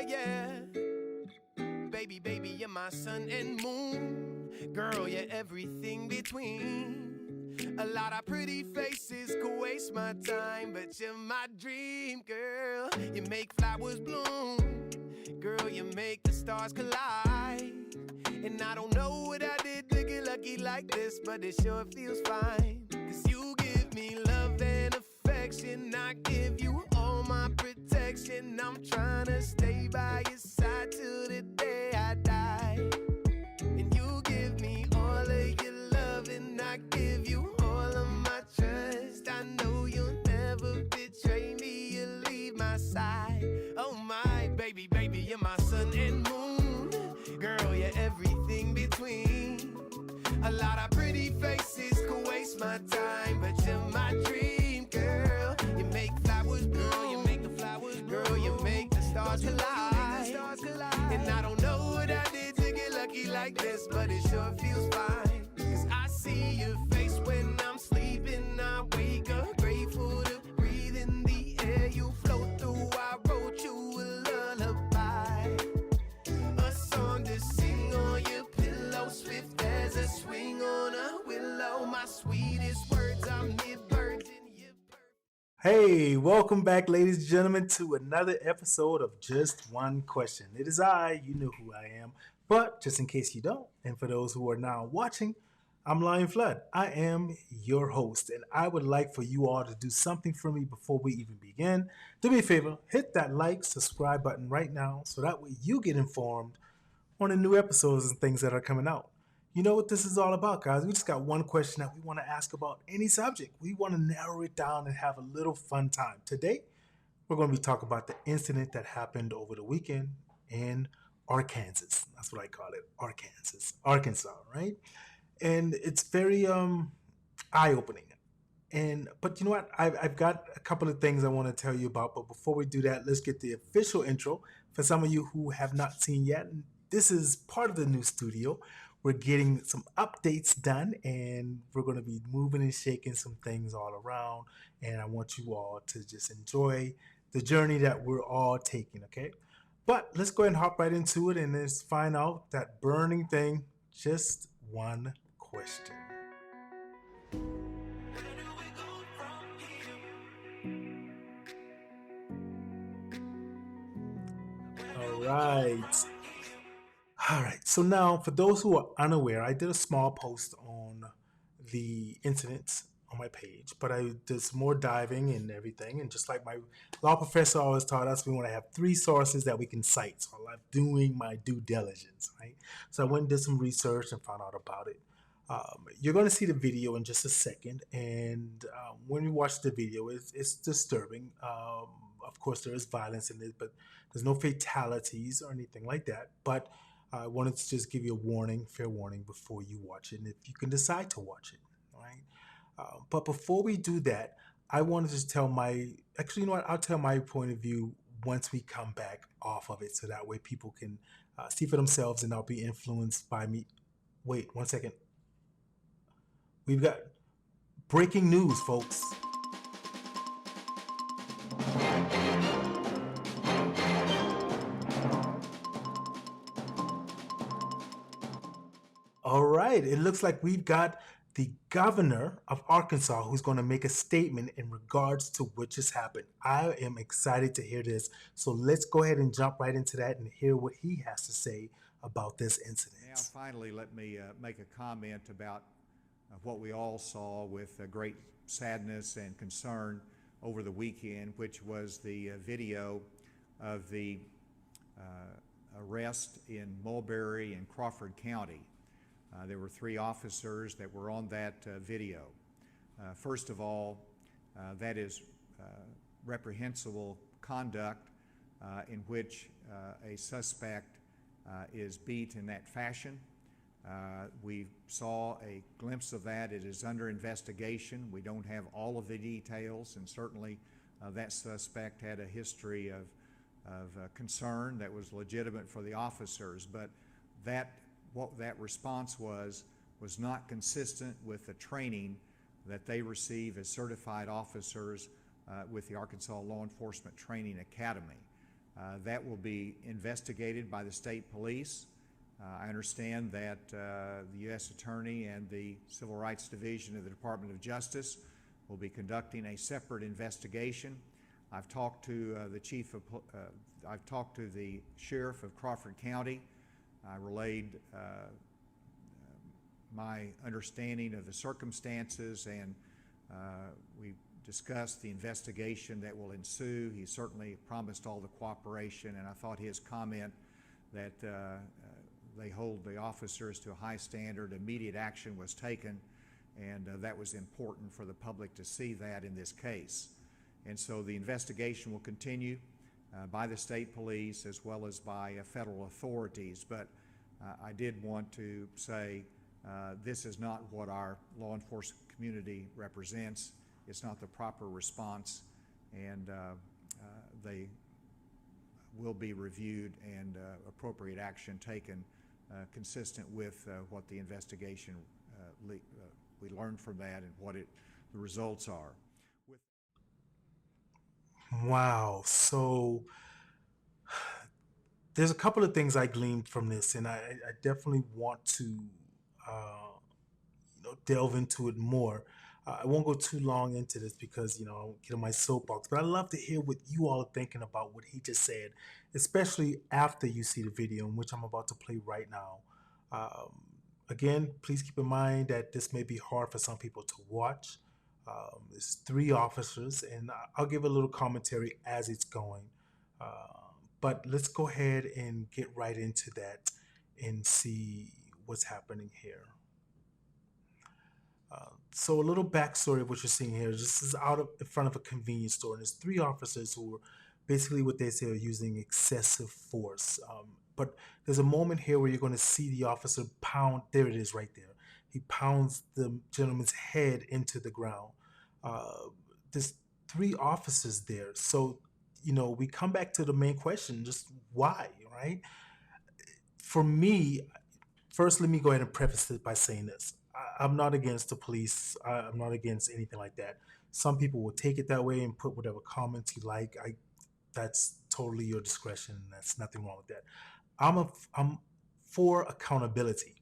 yeah. Baby, baby, you're my sun and moon. Girl, you're everything between. A lot of pretty faces could waste my time, but you're my dream, girl. You make flowers bloom. Girl, you make the stars collide. And I don't know what I did to get lucky like this, but it sure feels fine. Cause you give me love and affection. I give you all my protection. I'm trying to stay by your side till the day I die. And you give me all of your love, and I give you all of my trust. I know you'll never betray me, you'll leave my side. Oh my baby, baby, you're my sun and moon. Girl, you're everything between. A lot of pretty faces could waste my time, but you're my dream, girl. You make flowers bloom, you make the flowers bloom. Girl, you make the stars collide. And I don't know what I did to get lucky like this, but it sure feels fine. Cause I see your face when I'm sleeping. I wake up grateful to breathe in the air you float through. I wrote you a lullaby, a song to sing on your pillow, swift as a swing on a willow. My sweetest words are mid-birds in your birth. Hey, welcome back, ladies and gentlemen, to another episode of Just One Question. It is I, you know who I am, but just in case you don't, and for those who are now watching, I'm Lion Flood. I am your host, and I would like for you all to do something for me before we even begin. Do me a favor, hit that like, subscribe button right now so that way you get informed on the new episodes and things that are coming out. You know what this is all about, guys? We just got one question that we want to ask about any subject. We want to narrow it down and have a little fun time. Today, we're going to be talking about the incident that happened over the weekend in Arkansas. That's what I call it, Arkansas, right? And it's very eye-opening. But you know what? I've got a couple of things I want to tell you about. But before we do that, let's get the official intro for some of you who have not seen yet. This is part of the new studio. We're getting some updates done, and we're going to be moving and shaking some things all around. And I want you all to just enjoy the journey that we're all taking, okay? But let's go ahead and hop right into it, and let's find out that burning thing. Just one question. Where do we go from here? All right. All right. So now, for those who are unaware, I did a small post on the incidents on my page, but I did some more diving and everything. And just like my law professor always taught us, we want to have three sources that we can cite. So I'm doing my due diligence, right? So I went and did some research and found out about it. You're going to see the video in just a second, and when you watch the video, it's disturbing. Of course, there is violence in it, but there's no fatalities or anything like that. But I wanted to just give you a warning, fair warning, before you watch it, and if you can decide to watch it, all right? But before we do that, I wanted to tell actually, you know what? I'll tell my point of view once we come back off of it, so that way people can see for themselves and not be influenced by me. Wait, 1 second. We've got breaking news, folks. All right, it looks like we've got the governor of Arkansas who's going to make a statement in regards to what just happened. I am excited to hear this. So let's go ahead and jump right into that and hear what he has to say about this incident. Now, finally, let me make a comment about what we all saw with great sadness and concern over the weekend, which was the video of the arrest in Mulberry and Crawford County. There were 3 officers that were on that video. First of all, that is reprehensible conduct in which a suspect is beat in that fashion. We saw a glimpse of that. It is under investigation. We don't have all of the details, and certainly that suspect had a history of concern that was legitimate for the officers, but what that response was not consistent with the training that they receive as certified officers with the Arkansas Law Enforcement Training Academy. That will be investigated by the state police. I understand that the U.S. Attorney and the Civil Rights Division of the Department of Justice will be conducting a separate investigation. I've talked to I've talked to the sheriff of Crawford County. I relayed my understanding of the circumstances, and we discussed the investigation that will ensue. He certainly promised all the cooperation, and I thought his comment that they hold the officers to a high standard, immediate action was taken, and that was important for the public to see that in this case. And so the investigation will continue by the state police as well as by federal authorities. But I did want to say this is not what our law enforcement community represents. It's not the proper response, and they will be reviewed and appropriate action taken consistent with what the investigation we learned from that and what the results are. Wow. So there's a couple of things I gleaned from this, and I definitely want to delve into it more. I won't go too long into this because I won't get on my soapbox, but I'd love to hear what you all are thinking about what he just said, especially after you see the video, in which I'm about to play right now. Again, please keep in mind that this may be hard for some people to watch. There's 3 officers, and I'll give a little commentary as it's going. But let's go ahead and get right into that and see what's happening here. So a little backstory of what you're seeing here. This is in front of a convenience store, and there's 3 officers who are basically what they say are using excessive force. But there's a moment here where you're going to see the officer pound. There it is right there. He pounds the gentleman's head into the ground. There's 3 officers there. So, we come back to the main question, just why, right? For me, first, let me go ahead and preface it by saying this. I'm not against the police. I'm not against anything like that. Some people will take it that way and put whatever comments you like. That's totally your discretion. That's nothing wrong with that. I'm for accountability.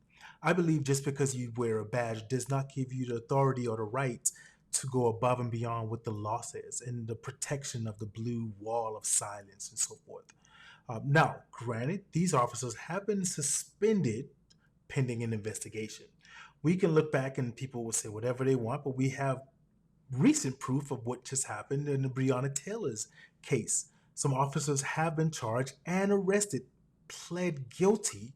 I believe just because you wear a badge does not give you the authority or the right to go above and beyond what the law says and the protection of the blue wall of silence and so forth. Now, granted, these officers have been suspended pending an investigation. We can look back and people will say whatever they want, but we have recent proof of what just happened in the Breonna Taylor's case. Some officers have been charged and arrested, pled guilty,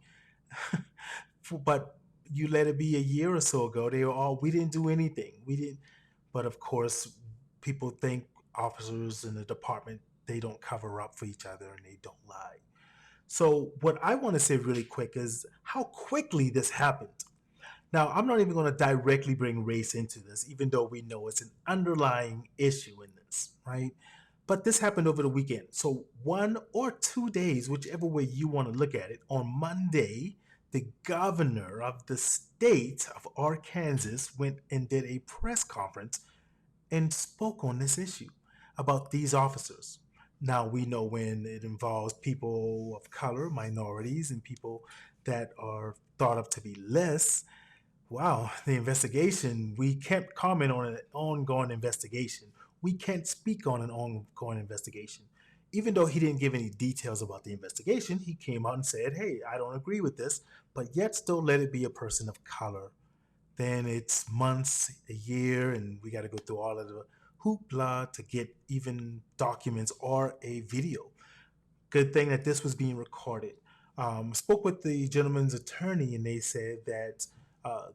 but you let it be a year or so ago. They were all, we didn't do anything. We didn't. But of course, people think officers in the department, they don't cover up for each other and they don't lie. So what I want to say really quick is how quickly this happened. Now, I'm not even going to directly bring race into this, even though we know it's an underlying issue in this, right? But this happened over the weekend. So 1 or 2 days, whichever way you want to look at it, on Monday, the governor of the state of Arkansas went and did a press conference and spoke on this issue about these officers. Now, we know when it involves people of color, minorities, and people that are thought of to be less, wow, the investigation, we can't comment on an ongoing investigation. We can't speak on an ongoing investigation. Even though he didn't give any details about the investigation, he came out and said, hey, I don't agree with this, but yet still let it be a person of color. Then it's months, a year, and we got to go through all of the hoopla to get even documents or a video. Good thing that this was being recorded. Spoke with the gentleman's attorney, and they said that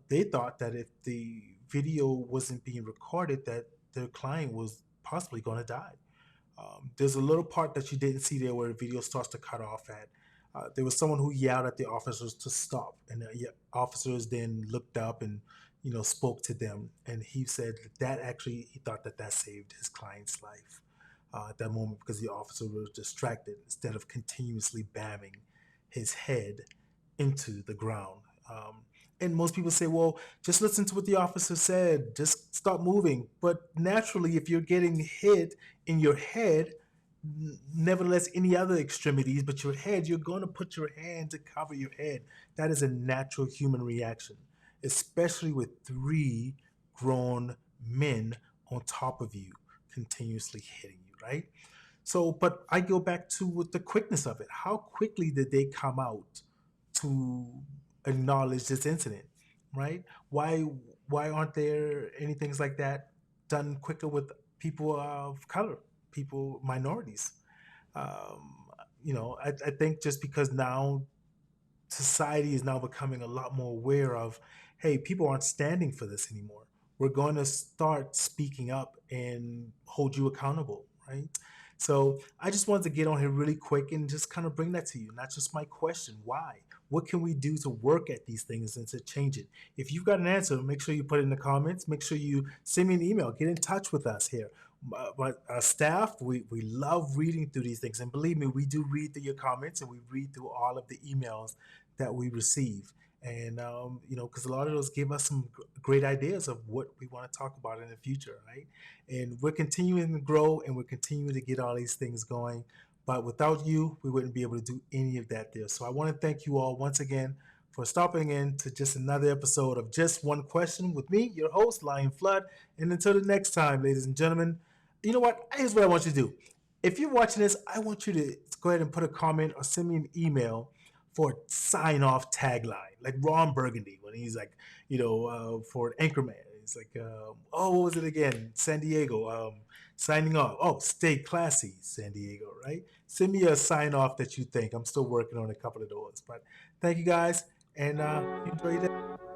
they thought that if the video wasn't being recorded, that their client was possibly going to die. There's a little part that you didn't see there where the video starts to cut off at. There was someone who yelled at the officers to stop, and the officers then looked up and spoke to them, and he said that actually he thought that saved his client's life at that moment, because the officer was distracted instead of continuously bamming his head into the ground. And most people say, well, just listen to what the officer said, just stop moving. But naturally, if you're getting hit in your head, nevertheless any other extremities, but your head, you're going to put your hand to cover your head. That is a natural human reaction, especially with three grown men on top of you continuously hitting you, right? So, but I go back to with the quickness of it. How quickly did they come out to acknowledge this incident, right? Why aren't there any things like that done quicker with people of color, people minorities? Um, I think just because now society is now becoming a lot more aware of, hey, people aren't standing for this anymore. We're going to start speaking up and hold you accountable, right? So I just wanted to get on here really quick and just kind of bring that to you. Not just my question, why? What can we do to work at these things and to change it? If you've got an answer, make sure you put it in the comments. Make sure you send me an email. Get in touch with us here. Our staff, we love reading through these things. And believe me, we do read through your comments and we read through all of the emails that we receive. And, because a lot of those give us some great ideas of what we want to talk about in the future, right? And we're continuing to grow and we're continuing to get all these things going. But without you, we wouldn't be able to do any of that there. So I want to thank you all once again for stopping in to just another episode of Just One Question with me, your host, Lion Flood. And until the next time, ladies and gentlemen, you know what? Here's what I want you to do. If you're watching this, I want you to go ahead and put a comment or send me an email for a sign-off tagline, like Ron Burgundy when he's like, for Anchorman. It's like, what was it again? San Diego. Signing off. Oh, stay classy, San Diego, right? Send me a sign-off that you think. I'm still working on a couple of those. But thank you guys, and enjoy your day.